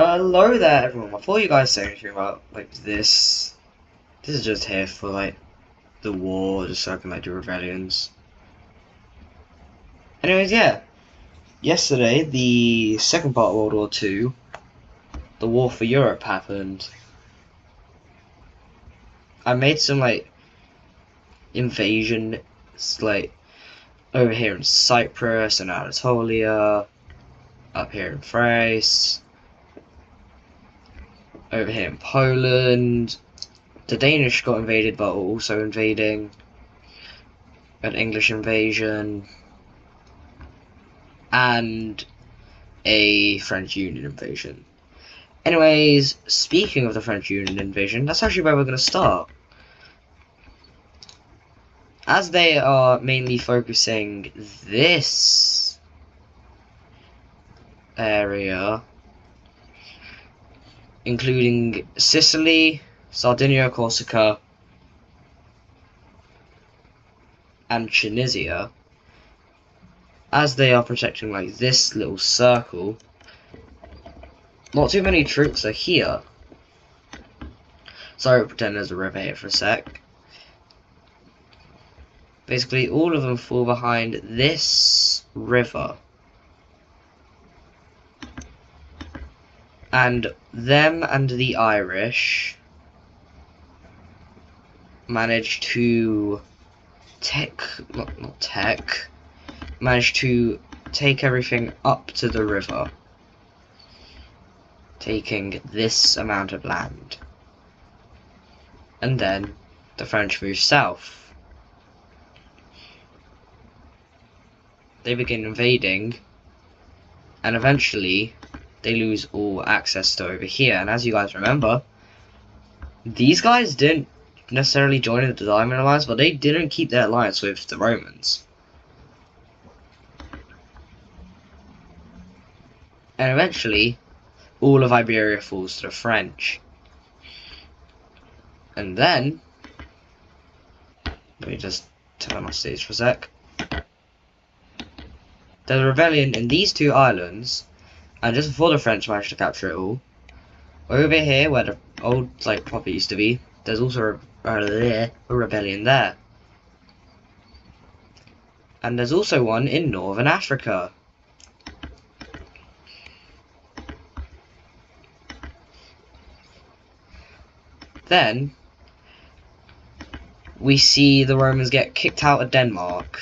Hello there everyone, before you guys say anything about this is just here for the war, just so I can do rebellions. Anyways, yeah. Yesterday, the second part of World War II, the war for Europe happened. I made some invasions over here in Cyprus and Anatolia, up here in Thrace, over here in Poland. The Danish got invaded but were also invading. An English invasion. And a French Union invasion. Anyways, speaking of the French Union invasion, that's actually where we're going to start. As they are mainly focusing this area, including Sicily, Sardinia, Corsica, and Tunisia, as they are protecting this little circle, not too many troops are here. Sorry, pretend there's a river here for a sec. Basically, all of them fall behind this river. And them and the Irish managed to managed to take everything up to the river, taking this amount of land. And then the French moved south. They begin invading, and eventually they lose all access to over here. And as you guys remember, these guys didn't necessarily join the Diamond Alliance, but they didn't keep their alliance with the Romans. And eventually, all of Iberia falls to the French. And then, let me just turn my stage for a sec. There's a rebellion in these two islands, and just before the French managed to capture it all, over here where the old property used to be, there's also a rebellion there. And there's also one in Northern Africa. Then we see the Romans get kicked out of Denmark.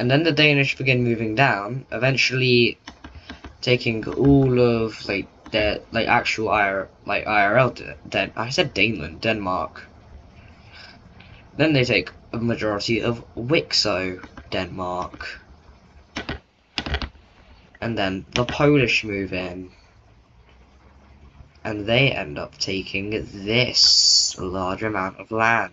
And then the Danish begin moving down, eventually taking all of their actual IRL I said Denmark. Then they take a majority of Wicso, Denmark. And then the Polish move in. And they end up taking this large amount of land.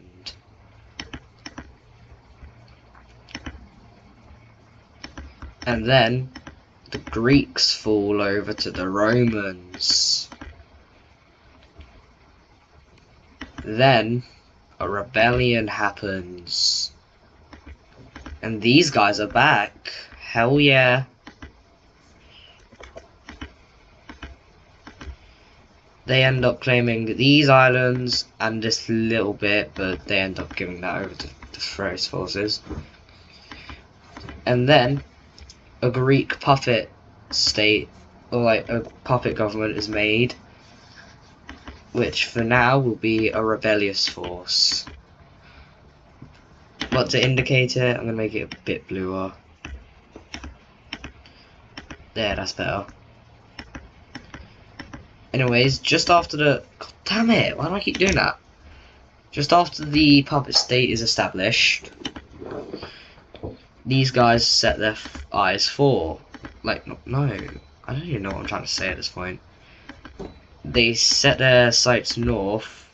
And then the Greeks fall over to the Romans. Then a rebellion happens. And these guys are back. Hell yeah. They end up claiming these islands and this little bit, but they end up giving that over to the Thrace forces. And then a Greek puppet state, or a puppet government is made, which for now will be a rebellious force. But to indicate it, I'm going to make it a bit bluer. There, that's better. Anyways, just after the... God damn it, why do I keep doing that? Just after the puppet state is established, these guys set their eyes for... no, I don't even know what I'm trying to say at this point. They set their sights north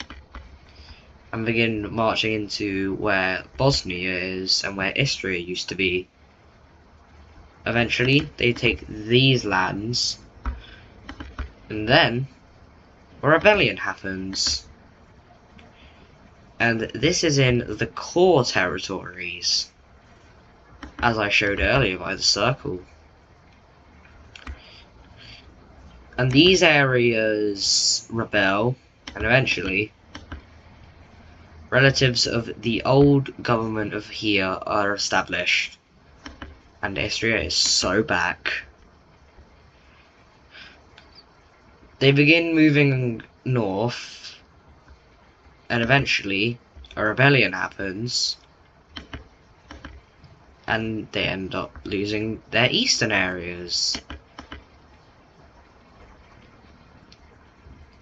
and begin marching into where Bosnia is and where Istria used to be. Eventually, they take these lands, and then a rebellion happens. And this is in the core territories. as I showed earlier by the circle. And these areas rebel, and eventually relatives of the old government of here are established. And Istria is so back. They begin moving north, and eventually a rebellion happens, and they end up losing their eastern areas.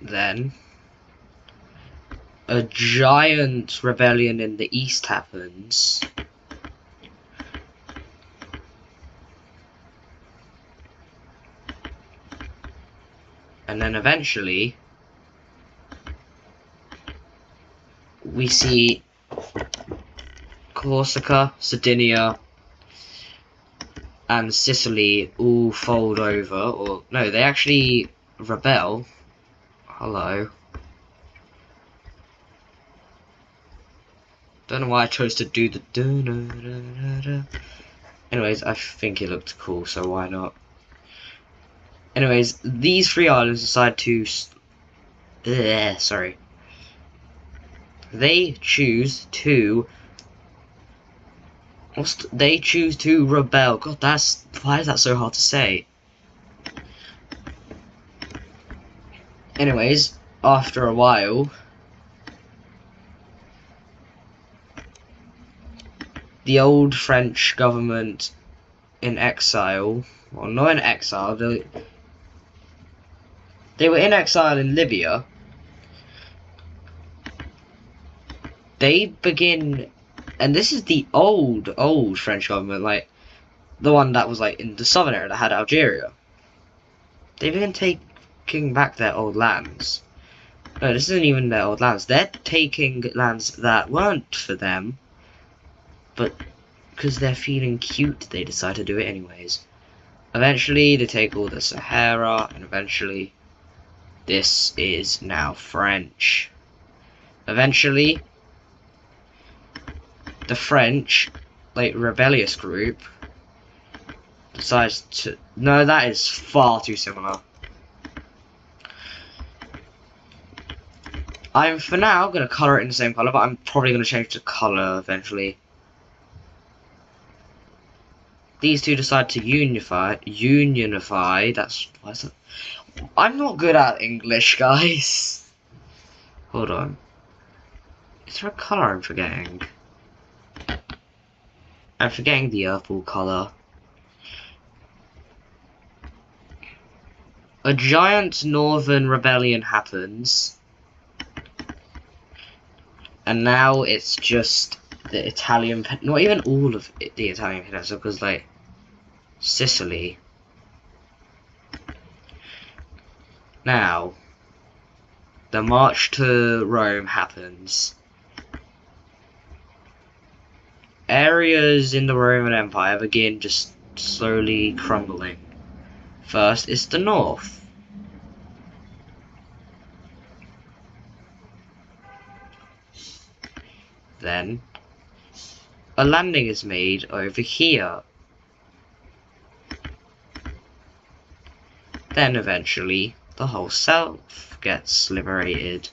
Then a giant rebellion in the east happens. And then eventually we see Corsica, Sardinia, and Sicily all fold over, or no, they actually rebel. Hello. Don't know why I chose to do the da-da-da-da-da. Anyways, I think it looked cool, so why not? Anyways, these three islands decide to sorry. They choose to rebel. God, why is that so hard to say? Anyways, after a while, the old French government in exile, well, not in exile, they were in exile in Libya. They begin, and this is the old French government, like the one that was like in the southern area that had Algeria. They begin taking back their old lands. No, this isn't even their old lands. They're taking lands that weren't for them, but because they're feeling cute, they decide to do it anyways. Eventually, they take all the Sahara, and eventually, this is now French. Eventually, the French, like, rebellious group decides to... No, that is far too similar. I'm, for now, going to colour it in the same colour, but I'm probably going to change the colour eventually. These two decide to unify, that's... Why is that? I'm not good at English, guys. Hold on. Is there a colour I'm forgetting? I'm forgetting the purple colour. A giant northern rebellion happens. And now it's just the Italian, not even all of the Italian peninsula, because like Sicily. Now, the march to Rome happens. Areas in the Roman Empire begin just slowly crumbling. First is the north. Then, a landing is made over here. Then eventually, the whole south gets liberated.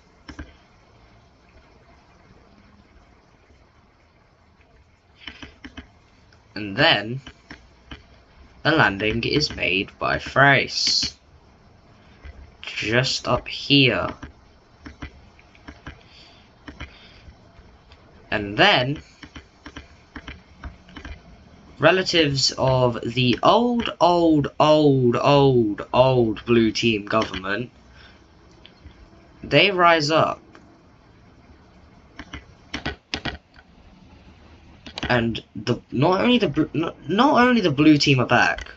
And then, a landing is made by Thrace. Just up here. And then, relatives of the old blue team government, they rise up. And not only the blue team are back,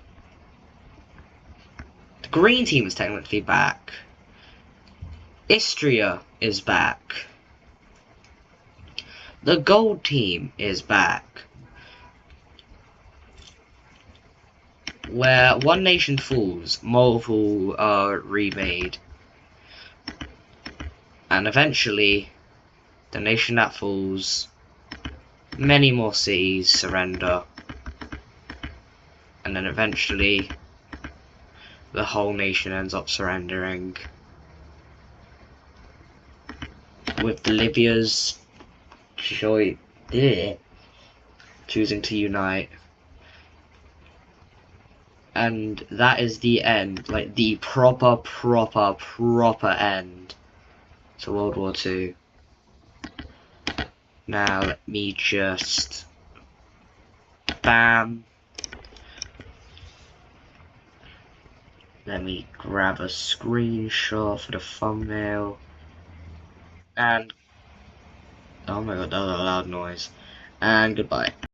the green team is technically back. Istria is back. The gold team is back. Where one nation falls, multiple are remade. And eventually, the nation that falls, many more cities surrender. and then eventually the whole nation ends up surrendering, with Libya's choosing to unite. And that is the end, like the proper end to World War II. Now let me just bam. Let me grab a screenshot for the thumbnail. And oh my god, that was a loud noise. And goodbye.